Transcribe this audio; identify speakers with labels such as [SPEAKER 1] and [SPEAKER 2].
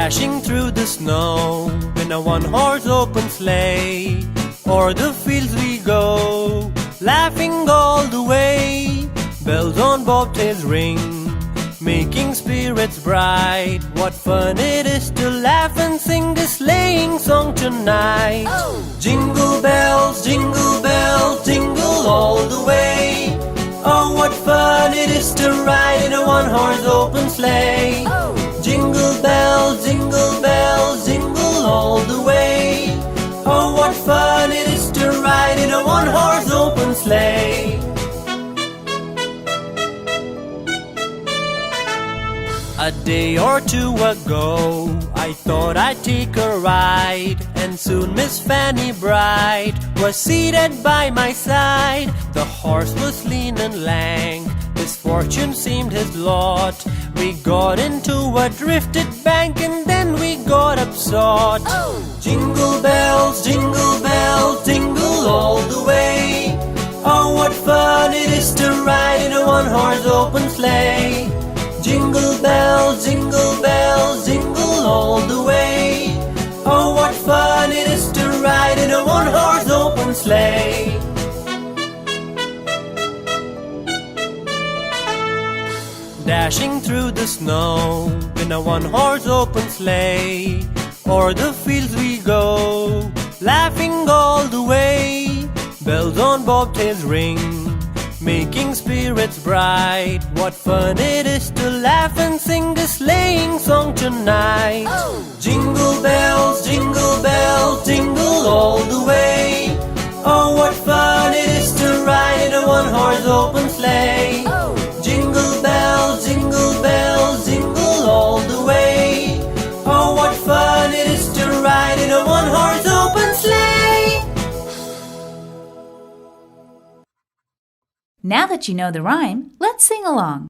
[SPEAKER 1] Dashing through the snow in a one-horse open sleigh. O'er the fields we go, laughing all the way. Bells on bobtails ring, making spirits bright. What fun it is to laugh and sing this sleighing song tonight. Jingle bells, jingle all the way. Oh, what fun it is to ride in a one-horse open sleigh. Jingle bells, jingle all the way. Oh, what fun it is to ride in a one-horse open sleigh. A day or two ago, I thought I'd take a ride, and soon Miss Fanny Bright was seated by my side. The horse was lean and lank, misfortune seemed his lot. We got into a drifted bank, and then we got upset. Jingle bells, jingle all the way. Oh, what fun it is to ride in a one-horse open sleigh. Jingle bells, jingle all the way. Oh, what fun it is to ride in a one-horse open sleigh. Dashing through the snow in a one-horse open sleigh. O'er the fields we go, laughing all the way. Bells on bobtails ring, making spirits bright. What fun it is to laugh and sing this sleighing song tonight. Jingle bells, jingle all the way. Oh, what fun it is to ride in a one-horse open sleigh. Jingle bells, jingle all the way. Oh, what fun it is to ride in a one-horse open sleigh.
[SPEAKER 2] Now that you know the rhyme, let's sing along.